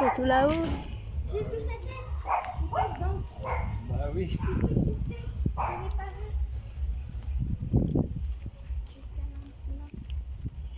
c'est tout là-haut. J'ai vu sa tête. Il passe dans le trou. Bah oui. Toute petite tête. Je l'ai pas vu. Jusqu'à maintenant.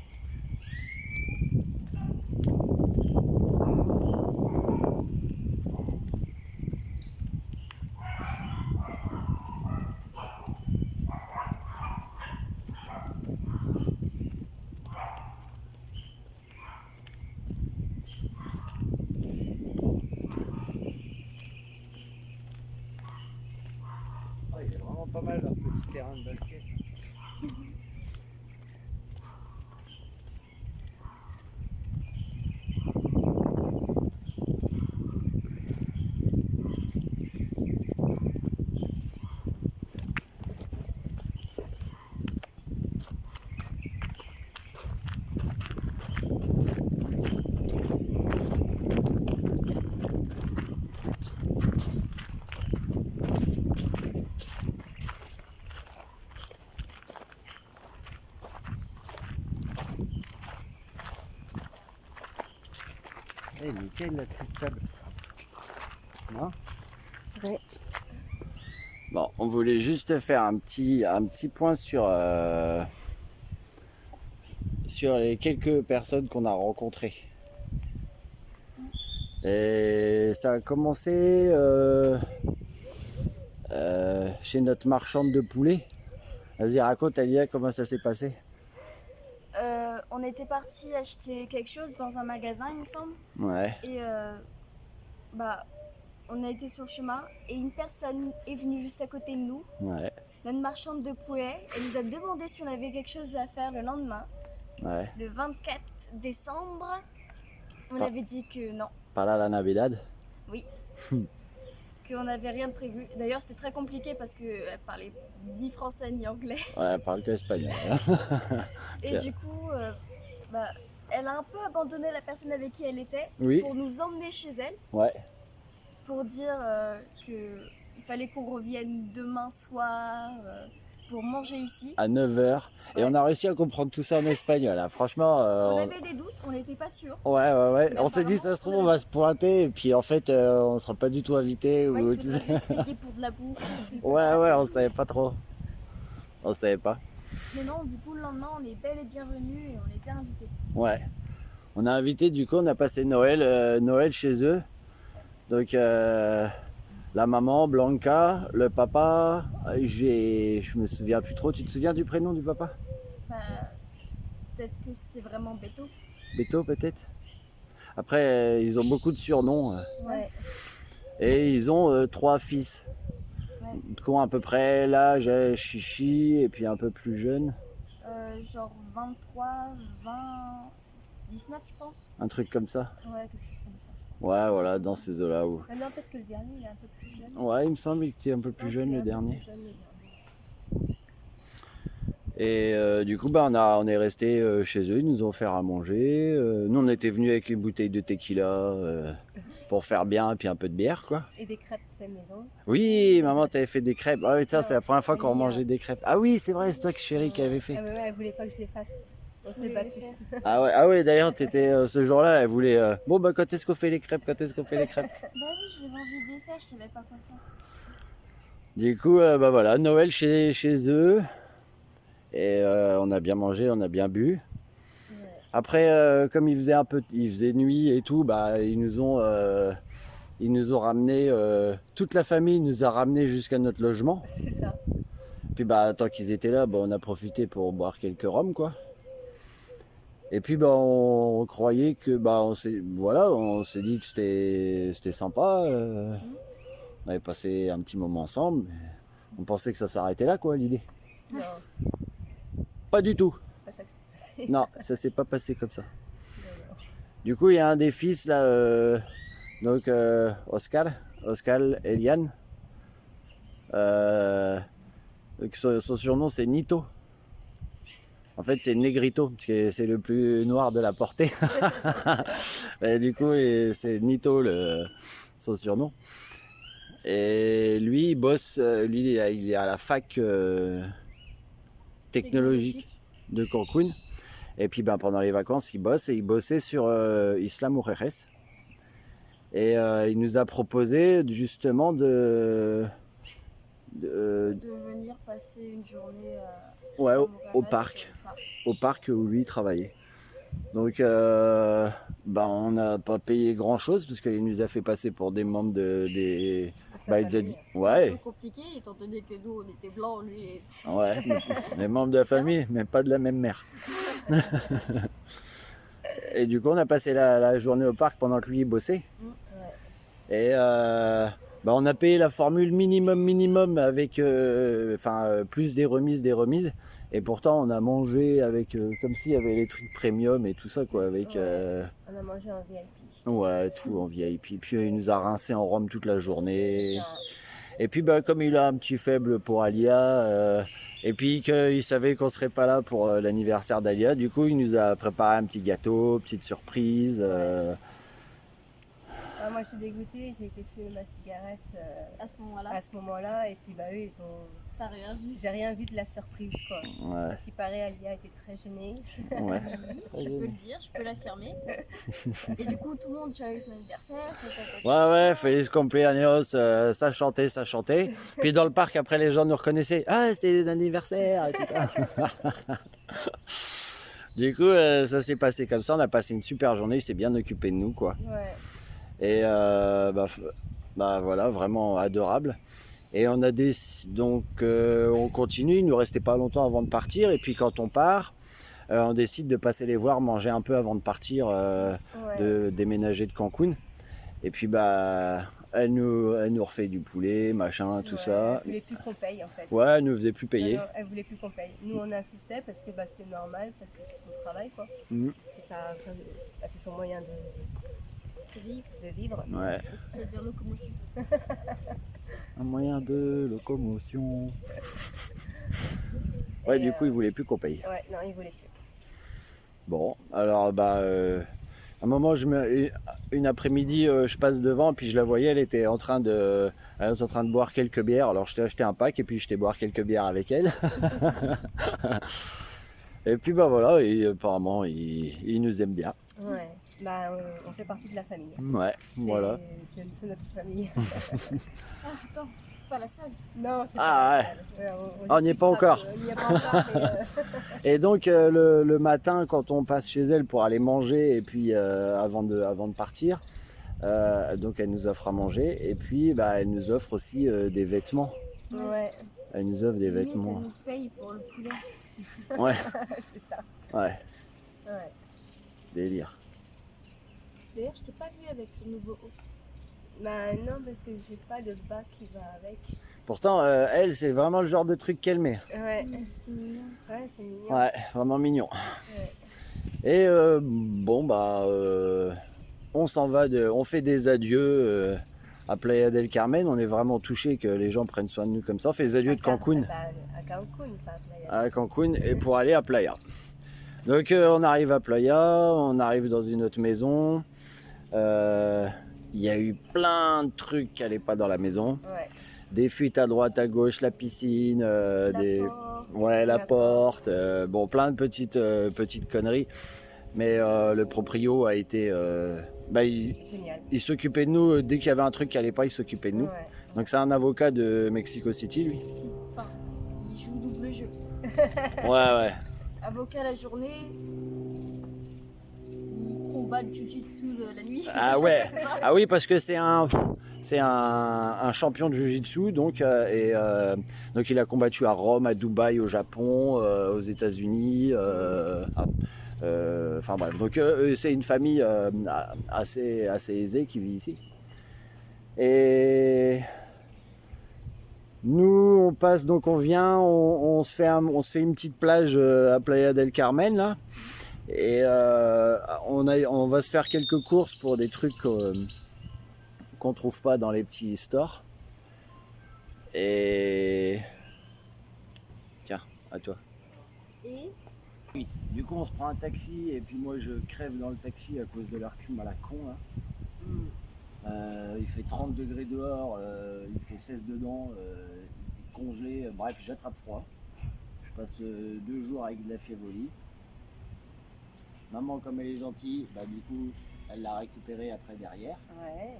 Oh, il y a vraiment pas mal leur petit terrain de basket. Eh, nickel la petite table. Non? Ouais. Bon, on voulait juste faire un petit point sur les quelques personnes qu'on a rencontrées. Et ça a commencé chez notre marchande de poulet. Vas-y, raconte Alia comment ça s'est passé. On était parti acheter quelque chose dans un magasin, il me semble. Ouais. Et on a été sur le chemin et une personne est venue juste à côté de nous, Ouais. notre marchande de poulet. Elle nous a demandé si on avait quelque chose à faire le lendemain, Ouais. le 24 décembre. On Pas- avait dit que non, Para la Navidad. oui, qu'on n'avait rien de prévu. D'ailleurs, c'était très compliqué parce qu'elle parlait ni français ni anglais. Ouais, elle parle que espagnol. Et Tiens. du coup, elle a un peu abandonné la personne avec qui elle était Oui. pour nous emmener chez elle, Ouais. pour dire qu'il fallait qu'on revienne demain soir pour manger ici. À 9h. Et Ouais. on a réussi à comprendre tout ça en espagnol. Hein. Franchement, On avait des doutes, on n'était pas sûrs. ouais. Mais On s'est dit, ça se trouve, on apparemment, va se pointer. Et puis en fait, on sera pas du tout invité. ouais, Ou... il faudrait juste payer pour de la bouffe. On sait Ouais, pas. on savait pas trop. On savait pas. Mais non, du coup, le lendemain, on est bel et bienvenus et on était invités. Ouais. On a invité, du coup, on a passé Noël chez eux. Donc, la maman, Blanca, le papa, je me souviens plus trop. Tu te souviens du prénom du papa? Bah, peut-être que c'était vraiment Beto. Beto, peut-être? Après, ils ont beaucoup de surnoms. Ouais. Et ils ont 3 fils. Ouais. Qui ont à peu près l'âge Chichi et puis un peu plus jeune. Genre 23, 20, 19, je pense. Un truc comme ça. Ouais, quelque chose comme ça. Ouais, voilà, dans ces eaux-là. Où... Mais non, peut-être que le dernier, il est un peu plus jeune. Ouais, il me semble qu'il était un peu plus jeune le dernier. Et du coup, on est resté chez eux, ils nous ont offert à manger. Nous, on était venus avec une bouteille de tequila pour faire bien et puis un peu de bière, quoi. Et des crêpes fait maison. Oui, maman, t'avais fait des crêpes. Ah oui, ça, c'est la première fois qu'on mangeait des crêpes. Ah oui, c'est vrai, c'est toi que chérie qui avait fait. Ah ouais, elle voulait pas que je les fasse. On s'est battus. Ah ouais, d'ailleurs, t'étais ce jour-là, elle voulait. Bon, bah, quand est-ce qu'on fait les crêpes? Quand est-ce qu'on fait les crêpes? Bah oui, j'avais envie de les faire, je savais pas quoi faire. Du coup, bah voilà, Noël chez eux. Et on a bien mangé, on a bien bu. Après, comme il faisait nuit et tout, bah ils nous ont ramené, toute la famille nous a ramené jusqu'à notre logement. C'est ça. Puis bah tant qu'ils étaient là, bah, on a profité pour boire quelques rhums, quoi. Et puis bah on croyait que bah on s'est dit que c'était sympa. On avait passé un petit moment ensemble. On pensait que ça s'arrêtait là, quoi, l'idée. Non, Pas du tout. c'est pas ça que c'est passé. Non, ça s'est pas passé comme ça. Du coup, il y a un des fils là, donc Oscar Elian. Donc, son surnom c'est Nito. En fait, c'est Negrito, parce que c'est le plus noir de la portée. Et du coup, c'est Nito son surnom. Et lui, il bosse, lui, il est à la fac technologique de Cancun. Et puis ben, pendant les vacances, il bosse et il bossait sur Isla Mujeres. Et il nous a proposé justement de De venir passer une journée ouais, à au Montparnasse, parc. Au parc où lui travaillait. Donc, on n'a pas payé grand chose parce qu'il nous a fait passer pour des membres des. Sa Il nous a famille. dit, C'était un peu ouais, compliqué étant donné que nous on était blancs, lui et... ouais, des membres de la famille, mais pas de la même mère. Et du coup, on a passé la journée au parc pendant que lui il bossait. Ouais. Et on a payé la formule minimum avec plus des remises. Et pourtant, on a mangé avec comme s'il y avait les trucs premium et tout ça, quoi. Avec Ouais. On a mangé en VIP. ouais, tout en VIP. Puis il nous a rincé en rhum toute la journée. Ça, Et puis, comme il a un petit faible pour Alia, et puis qu'il savait qu'on serait pas là pour l'anniversaire d'Alia, du coup, il nous a préparé un petit gâteau, petite surprise. moi, je suis dégoûtée. J'ai été fumer ma cigarette À ce moment-là, à ce moment-là. Et puis, eux, ils ont. t'as rien vu. J'ai rien vu de la surprise, quoi. Ouais, Parce qu'il paraît, Alia était très gênée. ouais. Oui, je peux le dire, je peux l'affirmer. Et du coup, tout le monde joyeux son anniversaire. Ouais, feliz cumpleaños, ça chantait. Puis dans le parc, après, les gens nous reconnaissaient. Ah, c'est l'anniversaire et tout ça. Du coup, ça s'est passé comme ça. On a passé une super journée. Il s'est bien occupé de nous, quoi. Ouais. Et voilà, vraiment adorable. Et on a donc on continue. Il nous restait pas longtemps avant de partir. Et puis quand on part, on décide de passer les voir, manger un peu avant de partir, de déménager de Cancun. Et puis elle nous refait du poulet, machin, tout ça. Elle voulait plus qu'on paye, en fait. Ouais, elle nous faisait plus payer. Non, elle voulait plus qu'on paye. Nous, on insistait parce que c'était normal, parce que c'est son travail, quoi. Mhm. C'est son moyen de vivre. Ouais. Je veux dire locomotion. Un moyen de locomotion. Ouais, Et, du coup, il voulait plus qu'on paye. Ouais, non, il voulait plus. Bon, alors à un moment, une après-midi, je passe devant, puis je la voyais, elle était en train de boire quelques bières. Alors je t'ai acheté un pack et puis je t'ai boire quelques bières avec elle. Et puis voilà, et apparemment, il nous aime bien. Ouais. On fait partie de la famille. Ouais, voilà. C'est notre famille. Ah, attends, c'est pas la seule. Non, c'est Ah, pas ouais, On n'y est pas encore. On n'y est pas encore, mais, Et donc le matin, quand on passe chez elle pour aller manger, et puis avant de partir, donc elle nous offre à manger, et puis elle nous offre aussi des vêtements. ouais, Elle nous offre des Limite, vêtements. elle nous paye pour le poulet. Ouais, c'est ça. ouais, Ouais. délire. D'ailleurs, je t'ai pas vu avec ton nouveau haut. Non, parce que j'ai pas de bas qui va avec. Pourtant, elle, c'est vraiment le genre de truc qu'elle met. Ouais, C'était mignon. ouais, c'est mignon. Ouais, vraiment mignon. Ouais. Et on s'en va, on fait des adieux à Playa del Carmen. On est vraiment touchés que les gens prennent soin de nous comme ça. On fait des adieux de Cancun. À Cancun, pas à Playa. À Cancun et pour aller à Playa. Donc on arrive à Playa, on arrive dans une autre maison. Il y a eu plein de trucs qui n'allaient pas dans la maison. Ouais. Des fuites à droite, à gauche, la piscine, la porte, plein de petites conneries. Mais le proprio a été... Génial. il s'occupait de nous, dès qu'il y avait un truc qui n'allait pas, il s'occupait de nous. Ouais. Donc c'est un avocat de Mexico City, lui. Enfin, il joue double jeu. Ouais. Avocat la journée, il combat le jujitsu la nuit. Ah ouais. Je sais pas. Ah oui, parce que c'est un champion de Jiu-Jitsu, donc il a combattu à Rome, à Dubaï, au Japon, aux États-Unis. Enfin bref, donc c'est une famille assez aisée qui vit ici. Et nous, on passe, donc on vient, on se fait une petite plage à Playa del Carmen là. Et on va se faire quelques courses pour des trucs qu'on trouve pas dans les petits stores. Et tiens, à toi. Et Oui, du coup on se prend un taxi et puis moi je crève dans le taxi à cause de l'air plume à la con là. Il fait 30 degrés dehors, il fait 16 dedans, il est congelé, bref j'attrape froid. Je passe 2 jours avec de la fièvre au lit. Maman comme elle est gentille, du coup Elle l'a récupéré après derrière. Ouais.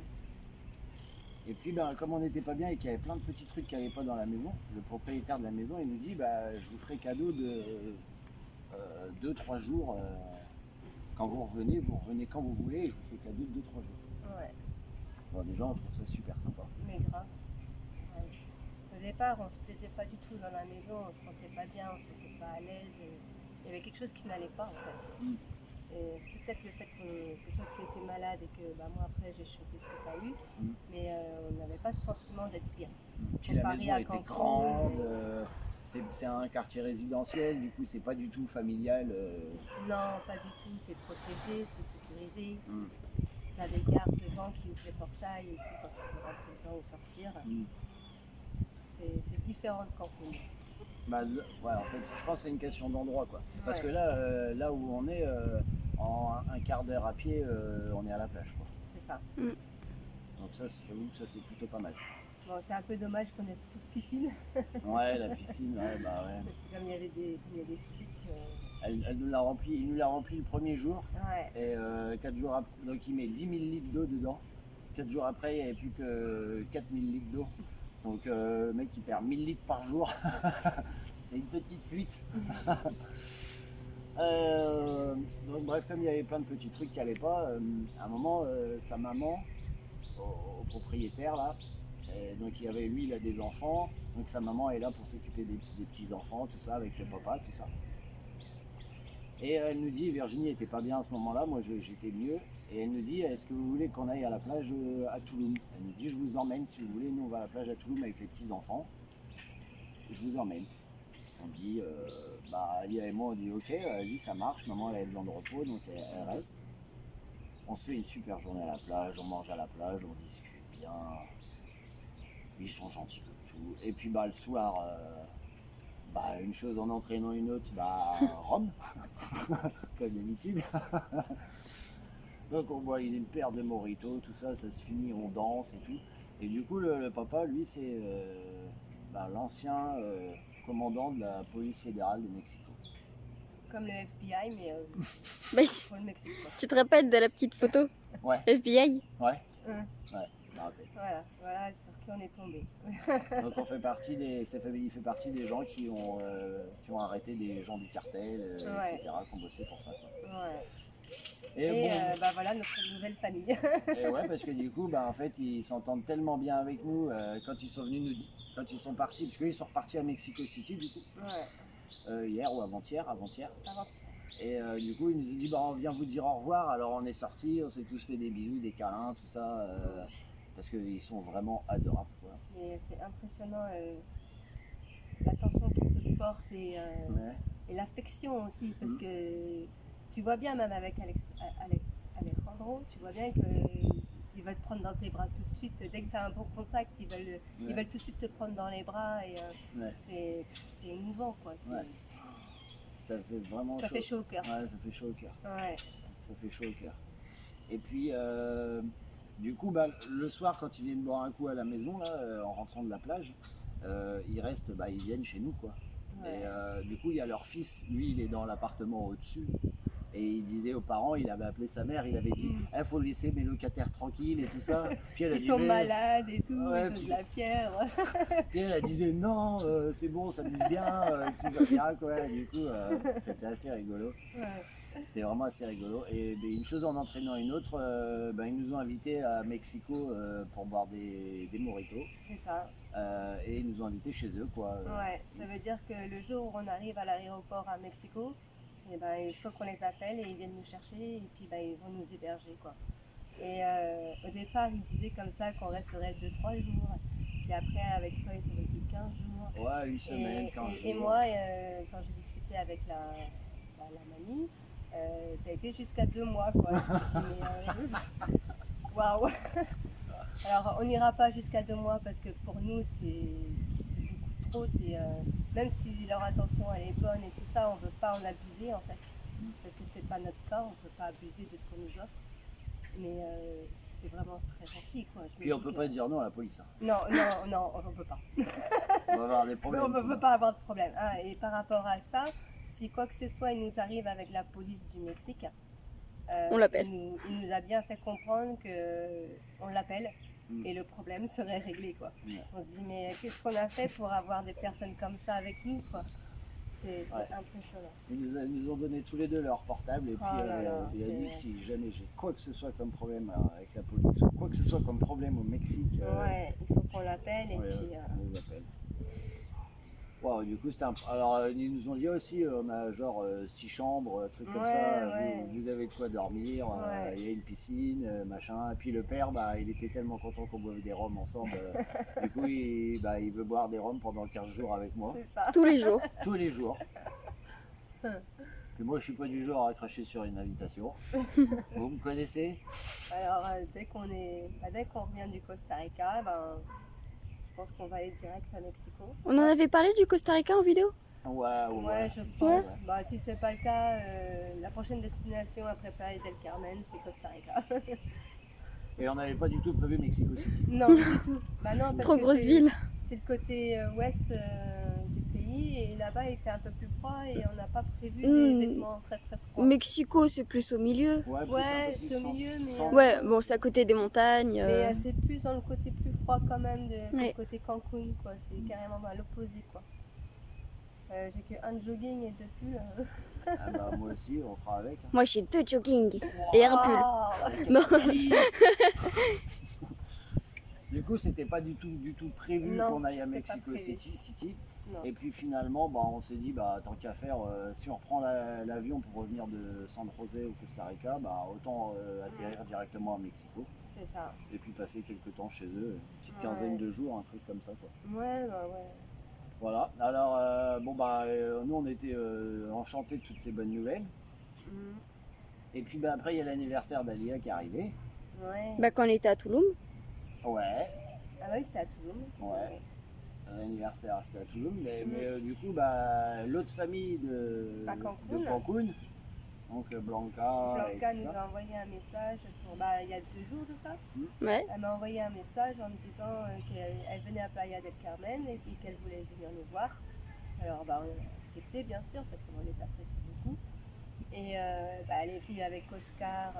Et puis ben, comme on n'était pas bien et qu'il y avait plein de petits trucs qui n'allaient pas dans la maison, le propriétaire de la maison il nous dit je vous ferai cadeau de 2-3 jours. Quand vous revenez quand vous voulez et je vous fais cadeau de 2-3 jours. Ouais. Bon, déjà on trouve ça super sympa. Mais grave. Ouais. Au départ, on se plaisait pas du tout dans la maison, on se sentait pas bien, on se sentait pas à l'aise. Il y avait quelque chose qui n'allait pas en fait. Mm. Et c'est peut-être le fait que toi tu étais malade et que moi après j'ai chopé ce que tu as eu, Mm. mais on n'avait pas ce sentiment d'être bien. Puis la Paris maison à était Cancun, grande, c'est un quartier résidentiel, du coup c'est pas du tout familial. Non, pas du tout, c'est protégé, c'est sécurisé. Mm. Tu as des gardes devant qui ouvrent les portails et tout quand tu peux rentrer dedans ou sortir. Mm. C'est différent de Cancun. Ouais, en fait, je pense que c'est une question d'endroit, quoi. Parce Ouais. que là où on est, en un quart d'heure à pied, on est à la plage, quoi. C'est ça. Donc ça, j'avoue que ça c'est plutôt pas mal. Bon, c'est un peu dommage qu'on ait toute piscine, Ouais, la piscine, ouais, bah ouais. parce que comme il y avait des fuites. Elle nous l'a rempli, il nous l'a rempli le premier jour, Ouais. et 4 jours après, donc il met 10 000 litres d'eau dedans. 4 jours après, il n'y avait plus que 4 000 litres d'eau. Donc le mec il perd 1000 litres par jour. C'est une petite fuite. Donc bref, comme il y avait plein de petits trucs qui n'allaient pas, à un moment, sa maman, au propriétaire là, donc il a des enfants, donc sa maman est là pour s'occuper des petits enfants, tout ça, avec le papa, tout ça. Et elle nous dit, Virginie était pas bien à ce moment-là, moi j'étais mieux, et elle nous dit, est-ce que vous voulez qu'on aille à la plage à Touloum? Elle nous dit, je vous emmène si vous voulez, nous on va à la plage à Touloum avec les petits enfants, je vous emmène. On dit, Alia et moi on dit ok, vas-y ça marche, maman elle a besoin de repos donc elle reste. On se fait une super journée à la plage, on mange à la plage, on discute bien, ils sont gentils comme tout. Et puis le soir, une chose en entraînant une autre, Rome, comme d'habitude. Donc on boit une paire de mojitos, tout ça, ça se finit, on danse et tout. Et du coup le papa lui c'est l'ancien commandant de la police fédérale de Mexico. Comme le FBI, mais Mais pour le Mexique. Quoi. tu te rappelles de la petite photo Ouais, FBI? ouais, Hum. ouais, je me rappelle. Voilà sur qui on est tombé. Donc on fait partie il fait partie des gens qui ont arrêté des gens du cartel, Ouais. etc., qui ont bossé pour ça. Quoi. Ouais. Et Et bon, voilà notre nouvelle famille. et ouais, parce que du coup, en fait, ils s'entendent tellement bien avec nous quand ils sont venus nous dire, quand ils sont partis, parce qu'ils sont repartis à Mexico City du coup, Ouais. hier ou avant-hier. Avant-hier. Et du coup, il nous a dit on vient vous dire au revoir. Alors on est sortis, on s'est tous fait des bisous, des câlins, tout ça, parce qu'ils sont vraiment adorables. Quoi. Et c'est impressionnant l'attention qu'ils te portent Ouais. et l'affection aussi, parce Mhm. que tu vois bien, même avec Alejandro, tu vois bien qu'ils veulent te prendre dans tes bras tout de suite. Dès que tu as un bon contact, ils veulent tout de suite te prendre dans les bras et Ouais. c'est émouvant quoi. Ouais. Ça fait vraiment Ça chaud. fait chaud au cœur. Ouais, ça fait chaud au cœur. Ouais. Ça fait chaud au cœur. Et puis, du coup, le soir, quand ils viennent boire un coup à la maison, là, en rentrant de la plage, ils restent, ils viennent chez nous, quoi. Ouais. Et du coup, il y a leur fils, lui, il est dans l'appartement au-dessus. Et il disait aux parents, il avait appelé sa mère, il avait dit il faut laisser mes locataires tranquilles et tout ça. Puis elle a Ils dit, sont mais- malades et tout, Ouais, ils ont puis- de la pierre. Puis elle disait non, c'est bon, ça nous bien, tout va bien, quoi. Et du coup, c'était assez rigolo. Ouais. C'était vraiment assez rigolo. Et une chose en entraînant une autre, ils nous ont invités à Mexico pour boire des mojitos. C'est ça. Et ils nous ont invités chez eux, quoi. Ouais, ça veut dire que le jour où on arrive à l'aéroport à Mexico, il faut qu'on les appelle et ils viennent nous chercher et puis ils vont nous héberger quoi. Et au départ ils disaient comme ça qu'on resterait 2-3 jours, puis après avec toi ils avaient dit 15 jours. Ouais, une semaine, Et, 15 jours. et moi quand j'ai discuté avec la mamie, ça a été jusqu'à 2 mois quoi. Je me suis dit, mais, waouh. Alors on n'ira pas jusqu'à 2 mois parce que pour nous c'est beaucoup trop. Même si leur attention elle est bonne et tout ça, on ne veut pas en abuser en fait. Parce que c'est pas notre cas, on ne peut pas abuser de ce qu'on nous offre. Mais c'est vraiment très gentil quoi. Je me Puis on dis, peut pas dire non à la police. Hein. Non, on ne peut pas. On va avoir des Mais problèmes. on ne peut pas avoir de problème. Ah, et par rapport à ça, si quoi que ce soit il nous arrive avec la police du Mexique, On l'appelle. Il nous a bien fait comprendre qu'on l'appelle Mm. et le problème serait réglé, quoi. Ouais. On se dit, mais qu'est-ce qu'on a fait pour avoir des personnes comme ça avec nous, quoi. C'est Ouais. impressionnant. Ils nous ont donné tous les deux leur portable et puis Oh là là, il a dit c'est- que si jamais j'ai quoi que ce soit comme problème avec la police ou quoi que ce soit comme problème au Mexique, Ouais, il faut qu'on l'appelle et ouais, puis... on les appelle. Wow, du coup, c'était alors ils nous ont dit aussi, on a genre 6 chambres, trucs comme Ouais, ça, ouais. vous avez de quoi dormir, Ouais. il y a une piscine, machin. Et puis le père, bah, il était tellement content qu'on boive des rhums ensemble. Du coup, il veut boire des rhums pendant 15 jours avec moi, C'est ça. Tous les jours. tous les jours. Puis moi, je suis pas du genre à cracher sur une invitation. Vous me connaissez? Alors, dès qu'on revient du Costa Rica, ben, je pense qu'on va aller direct à Mexico. On en avait parlé du Costa Rica en vidéo? Ouais, je pense. Bah, si c'est pas le cas, la prochaine destination après Playa del Carmen, c'est Costa Rica. Et on n'avait pas du tout prévu Mexico City. Non, du tout. Bah non, parce Trop que grosse ville. c'est le côté ouest du pays et là-bas il fait un peu plus froid et on n'a pas prévu des vêtements très très froids. Mexico, c'est plus au milieu. Ouais, plus un Ouais, peu plus c'est au centre. milieu, mais, Centre. Ouais, bon, c'est à côté des montagnes. mais c'est plus dans le côté plus froid quand même Ouais. du côté Cancun, quoi. C'est carrément à l'opposé, quoi. J'ai que un jogging et 2 pulls. Ah bah, moi aussi, on fera avec. hein. Moi, j'ai 2 jogging et un pull. Oh, Non. Du coup, c'était pas du tout prévu Non, qu'on aille à c'était Mexico pas prévu. City. Non. Et puis finalement, bah, on s'est dit, bah, tant qu'à faire, si on reprend l'avion pour revenir de San José au Costa Rica, bah, autant atterrir directement à Mexico. C'est ça. Et puis passer quelques temps chez eux, une petite Ouais. quinzaine de jours, un truc comme ça, quoi. Ouais, bah ouais. Voilà. Alors, bon, bah, nous, on était enchantés de toutes ces bonnes nouvelles. Mhm. Et puis, bah, après, il y a l'anniversaire d'Alia qui est arrivé. Ouais. Bah, quand on était à Toulouse. Ouais. Ah oui, c'était à Toulouse. Ouais. L'anniversaire c'était à Toulouse, mais du coup bah, l'autre famille À de Cancun. Cancun, donc Blanca et Blanca tout nous ça. a envoyé un message bah, il y a 2 jours de ça. Ouais. Elle m'a envoyé un message en me disant qu'elle venait à Playa del Carmen et puis qu'elle voulait venir nous voir. Alors bah, on a accepté bien sûr parce qu'on les apprécie beaucoup. Et bah, elle est venue avec Oscar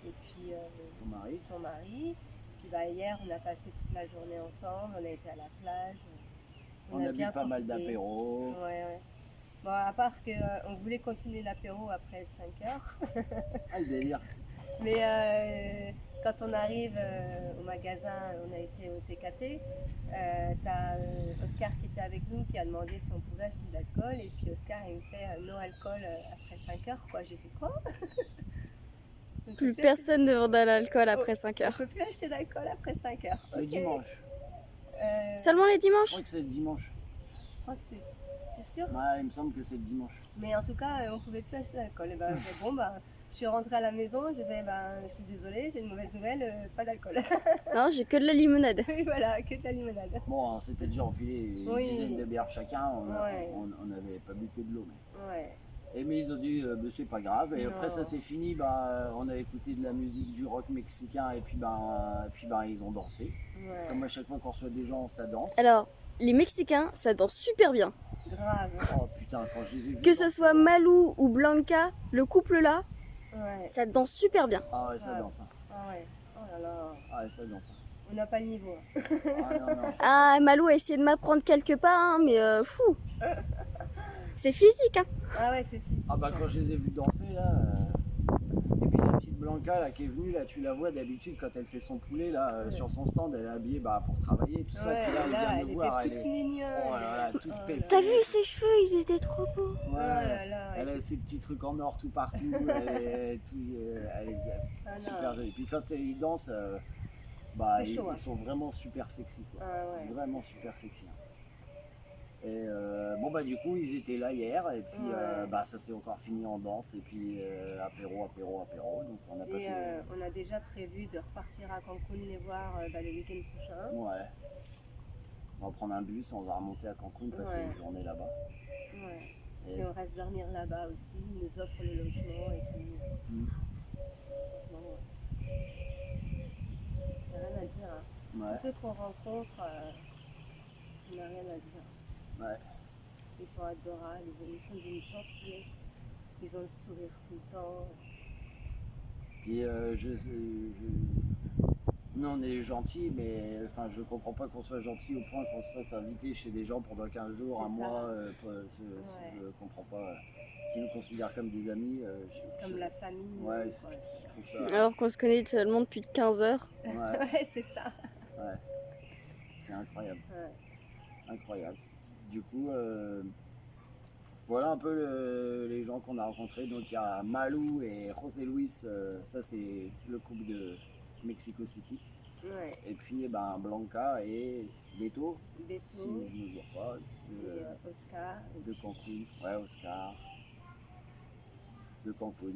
et puis Son mari. Puis bah, hier on a passé toute la journée ensemble, on a été à la plage. On a bu bien pas mal profité. d'apéros. Ouais, ouais. Bon, à part qu'on voulait continuer l'apéro après 5 heures. Ah, le délire. Mais quand on arrive au magasin, on a été au TKT, t'as Oscar qui était avec nous qui a demandé si on pouvait acheter de l'alcool et puis Oscar il me fait no alcool après 5 heures, quoi. J'ai fait quoi? On Plus peut personne ne vendait l'alcool après 5 On heures. peut plus acheter d'alcool après 5 heures. Le Ok. dimanche. Seulement les Je dimanches? crois que c'est le dimanche. Je crois que c'est. T'es sûr? Ouais, il me semble que c'est le dimanche. Mais en tout cas, on pouvait plus acheter d'alcool. Et ben, j'ai dit, bon, ben, je suis rentrée à la maison, je vais, ben, je suis désolée, j'ai une mauvaise nouvelle, pas d'alcool. Non, j'ai que de la limonade. Et voilà, que de la limonade. Bon, on s'était déjà enfilé une Oui. dizaine de bières chacun, Ouais. on n'avait pas bu que de l'eau. Ouais. Mais ils ont dit, bah, c'est pas grave. Et Non. après, ça s'est fini, bah, on a écouté de la musique, du rock mexicain, et puis, ils ont dansé. Ouais. Comme à chaque fois qu'on reçoit des gens, ça danse. Alors, les Mexicains, ça danse super bien. Grave. Oh putain, quand je les ai vus. Que ce soit Malou ou Blanca, le couple là, Ouais. ça danse super bien. Ah ouais, ça Ouais. danse. hein. Ah ouais. Oh là là. Ah ouais, ça danse. On n'a pas le niveau. Ah non, non. Ah, Malou a essayé de m'apprendre quelques pas, hein, mais fou. C'est physique, hein. Ah ouais, c'est physique. Ah bah quand je les ai vus danser là. Et puis la petite Blanca là qui est venue là, tu la vois d'habitude quand elle fait son poulet là sur son stand, elle est habillée bah, pour travailler tout ça. Ouais, Puis là, elle vient elle me voir, était elle toute est. mignonne. Oh là là, toute Oh pépée. T'as vu ses cheveux, ils étaient trop beaux. Oh là là. Elle a ses petits trucs en or tout partout, elle est Ah non. super jolie. Puis quand ils dansent, bah, C'est chaud, hein. ils sont vraiment super sexy quoi. Ah ouais. Vraiment super sexy. hein. Et bon bah du coup ils étaient là hier et puis Ouais. bah ça s'est encore fini en danse et puis apéro donc on a Et passé on a déjà prévu de repartir à Cancun les voir bah, le week-end prochain. ouais on va prendre un bus, on va remonter à Cancun passer Ouais. une journée là-bas. Ouais. Et- Puis on reste dormir là-bas aussi, ils nous offrent le logement et tout. Mm. Bon, ouais. Y a rien à dire. Hein. Ouais, Tous ceux qu'on rencontre, il n'y a rien à dire. ouais. Ils sont adorables, ils sont d'une gentillesse, ils ont le sourire tout le temps. Et nous on est gentils, mais enfin je comprends pas qu'on soit gentil au point qu'on se fasse inviter chez des gens pendant 15 jours, C'est un ça. mois. Ouais. Je comprends pas. Qui nous considèrent comme des amis. Comme la famille. Ouais, quoi, je trouve ça. Alors qu'on se connaît seulement depuis 15 heures. Ouais, Ouais, c'est ça. ouais, c'est incroyable. Ouais. Incroyable. Du coup, voilà un peu les gens qu'on a rencontrés. Donc il y a Malou et José Luis, ça c'est le couple de Mexico City. Ouais. Et puis Blanca et Beto, Beto si je ne me vois pas, et Oscar. de Cancun. Ouais, Oscar, de Cancun.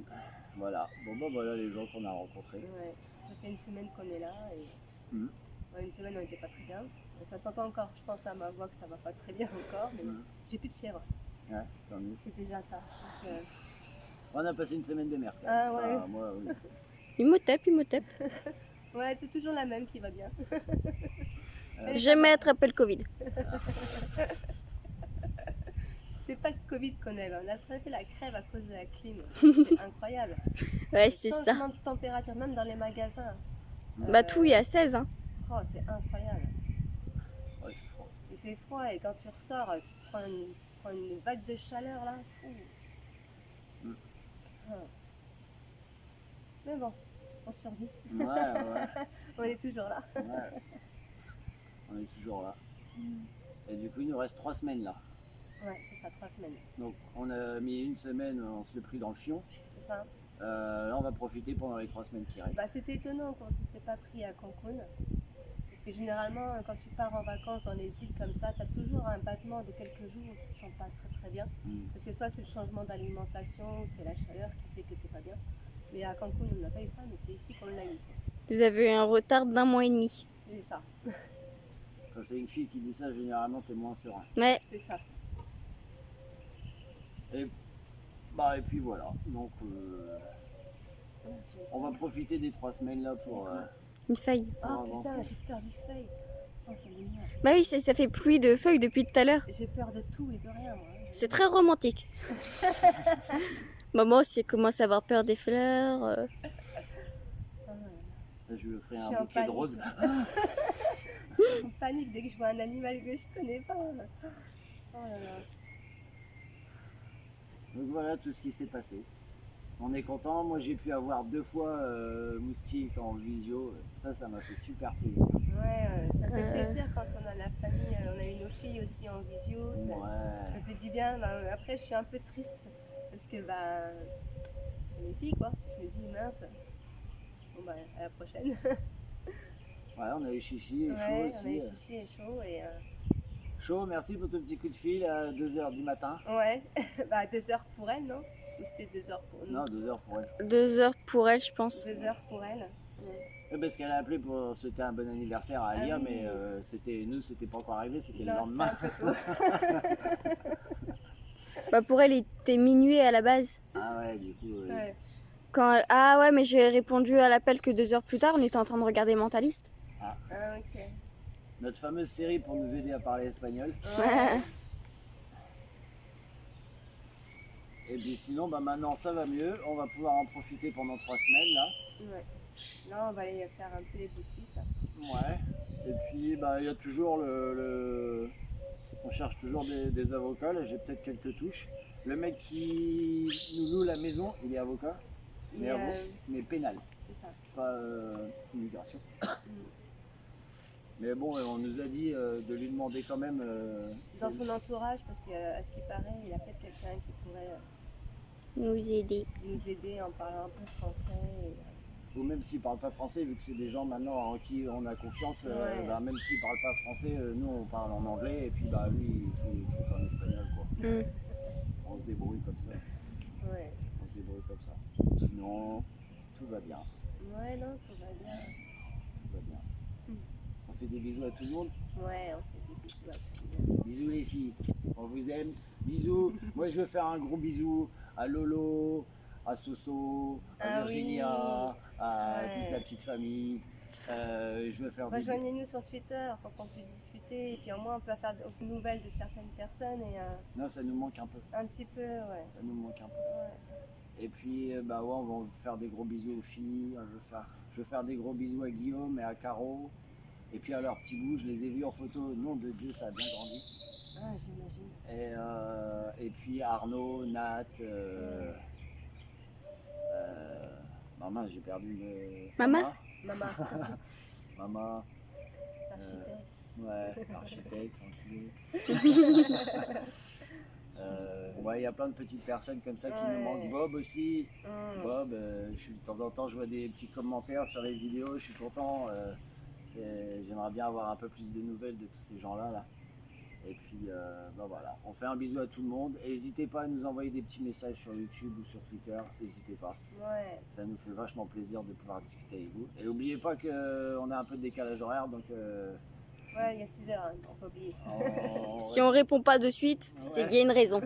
Voilà. Bon bah voilà les gens qu'on a rencontrés. Ouais. Ça fait une semaine qu'on est là et Mhm. ouais, une semaine on n'était pas très bien. Ça s'entend encore, je pense à ma voix que ça va pas très bien encore, mais Mhm. j'ai plus de fièvre. Ouais, tant mieux. C'est déjà ça. Donc, On a passé une semaine de merde. Quand même. Ah ouais. Enfin, moi, oui. Imhotep. ouais, c'est toujours la même qui va bien. Jamais attrapé le Covid. C'est pas le Covid qu'on a, on a attrapé la crève à cause de la clim. C'est incroyable. Ouais, Le c'est ça. changement de température, même dans les magasins. Bah tout, il y a 16, hein. Oh, c'est incroyable. Ouais, je crois. Il fait froid et quand tu ressors, tu prends une vague de chaleur là. Ouh. Mm. Ah. Mais bon, on survit. Ouais. On est toujours là. Ouais. On est toujours là. Et du coup, il nous reste 3 semaines là. Ouais, c'est ça, 3 semaines. Donc, on a mis une semaine, on se l'est pris dans le fion. C'est ça. Là, on va profiter pendant les 3 semaines qui restent. Bah, c'était étonnant qu'on ne s'était pas pris à Cancun. Parce que généralement, quand tu pars en vacances dans les îles comme ça, tu as toujours un battement de quelques jours où tu ne te sens pas très très bien. Mm. Parce que soit c'est le changement d'alimentation, ou c'est la chaleur qui fait que tu n'es pas bien. Mais à Cancun, on n'a pas eu ça, mais c'est ici qu'on l'a eu. Vous avez eu un retard d'1 mois et demi. C'est ça. Quand c'est une fille qui dit ça, généralement, t'es moins serein. Ouais, C'est ça. Et puis voilà. Donc, on va profiter des 3 semaines là pour une feuille. Oh avancer. putain, j'ai peur du feuille. Oh, c'est génial. Bah oui, ça fait pluie de feuilles depuis tout à l'heure. J'ai peur de tout et de rien, moi. C'est très romantique. Bah moi aussi, je commence à avoir peur des fleurs. Ah, Là, je lui ferai Je un suis en bouquet de panique. roses. Je suis en panique dès que je vois un animal que je connais pas. Oh là là. Donc voilà tout ce qui s'est passé. On est content. Moi, j'ai pu avoir 2 fois Moustique en visio. Ça m'a fait super plaisir. Ouais, ça fait plaisir quand on a la famille. On a eu nos filles aussi en visio. Ça Ouais. fait du bien. Bah, après, je suis un peu triste parce que c'est mes filles, quoi. Je me dis, mince. Bon, bah, à la prochaine. Ouais, on a eu Chichi et Ouais, Chaud on a aussi. eu Chichi et Chaud. Et, Chaud, merci pour ton petit coup de fil à 2h du matin. ouais, 2 heures pour elle, non? Ou c'était 2 heures pour nous? Non, 2h pour elle. 2 heures pour elle, je pense. 2 heures pour elle. Ouais, parce qu'elle a appelé pour souhaiter un bon anniversaire à Alia, oui. mais c'était pas encore arrivé, c'était le Non, lendemain. c'était un peu tôt. Bah pour elle, il était minuit à la base. Ah ouais, du coup. Ouais. Ah ouais, mais j'ai répondu à l'appel que 2 heures plus tard, on était en train de regarder Mentaliste. Ah, ok. Notre fameuse série pour nous aider à parler espagnol. Ouais. Et puis sinon, maintenant ça va mieux. On va pouvoir en profiter pendant 3 semaines là. Ouais. Là, on va aller faire un peu les boutiques. Là. Ouais. Et puis il y a toujours on cherche toujours des avocats. Là, j'ai peut-être quelques touches. Le mec qui nous loue la maison, il est avocat, mais, mais pénal, C'est ça. pas immigration. Mais bon, on nous a dit de lui demander quand même. Dans son entourage, parce qu'à ce qui paraît, il a peut-être quelqu'un qui pourrait Nous aider. nous aider en parlant un peu français. Ou même s'il parle pas français, vu que c'est des gens maintenant en qui on a confiance, Ouais. même s'il parle pas français, nous on parle en anglais et puis lui il fait des trucs en espagnol quoi. On se débrouille comme ça. Ouais. On se débrouille comme ça. Sinon, tout va bien. Ouais, non, tout va bien. Tout va bien. On fait des bisous à tout le monde. Ouais, on fait des bisous à tout le monde. Bisous les filles, on vous aime. Bisous. Moi je veux faire un gros bisou à Lolo, à Soso, à Ah Virginia, à Ouais. toute la petite famille. Je veux faire des Rejoignez-nous sur Twitter pour qu'on puisse discuter. Et puis au moins, on peut faire des nouvelles de certaines personnes. Et Non, ça nous manque un peu. un petit peu, ouais. Ça nous manque un peu. Ouais. Et puis, bah ouais, on va faire des gros bisous aux filles. Je vais faire des gros bisous à Guillaume et à Caro. Et puis à leurs petits bouts, je les ai vus en photo. Nom de Dieu, ça a bien grandi. Ah, j'imagine. Et puis Arnaud, Nat, maman, j'ai perdu le. Maman Maman, Maman, architecte. ouais, architecte, enculé. Ouais, il y a plein de petites personnes comme ça qui nous manquent. Bob aussi. Bob, de temps en temps, je vois des petits commentaires sur les vidéos, je suis content. J'aimerais bien avoir un peu plus de nouvelles de tous ces gens-là. Là. Et puis, bah voilà, on fait un bisou à tout le monde. N'hésitez pas à nous envoyer des petits messages sur YouTube ou sur Twitter, n'hésitez pas. Ouais. Ça nous fait vachement plaisir de pouvoir discuter avec vous. Et n'oubliez pas qu'on a un peu de décalage horaire, donc... Ouais, il y a 6 heures, hein, on peut oublier. Si on répond pas de suite, c'est Ouais. qu'il y a une raison.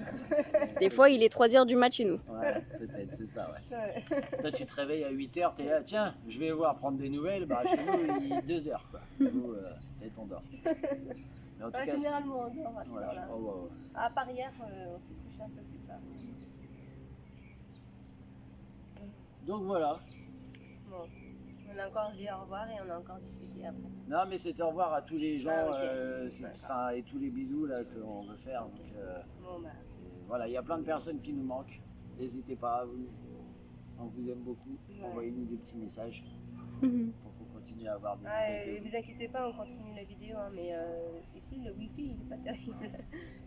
Des fois, il est 3h du mat chez nous. Ouais, peut-être, c'est ça, ouais. Ouais. Toi, tu te réveilles à 8h, t'es là, tiens, je vais voir prendre des nouvelles. Bah, chez nous, il est 2h, quoi. Nous, peut-être on dort. Mais en tout Ouais, cas, généralement, on dort à cette voilà. heure-là. Oh, wow. À part hier, on s'est couché un peu plus tard. Donc voilà. Bon. On a encore dit au revoir et on a encore discuté après. Non, mais c'est au revoir à tous les gens Ah, ok. enfin, et tous les bisous là qu'on veut faire. Donc, Bon, bah, voilà, il y a plein de personnes qui nous manquent. N'hésitez pas, on vous aime beaucoup. Ouais. Envoyez-nous des petits messages pour qu'on continue à avoir des ah, nouvelles et de vous. vous inquiétez pas, on continue la vidéo, hein, mais ici le wifi il est pas terrible.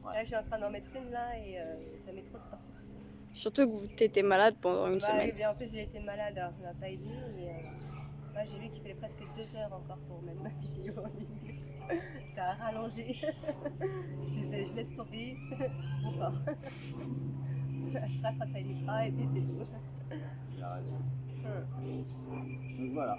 Ouais. Là je suis en train d'en mettre une là et ça met trop de temps. Surtout que tu étais malade pendant une Bah, semaine. et bien, en plus j'ai été malade, alors ça m'a pas aidé. Et, moi j'ai vu qu'il fallait presque 2 heures encore pour mettre ma vidéo en ligne. Ça a rallongé. je laisse tomber. Bonsoir. Elle sera quand elle y sera et puis c'est tout. Il a raison. Hum. Donc voilà.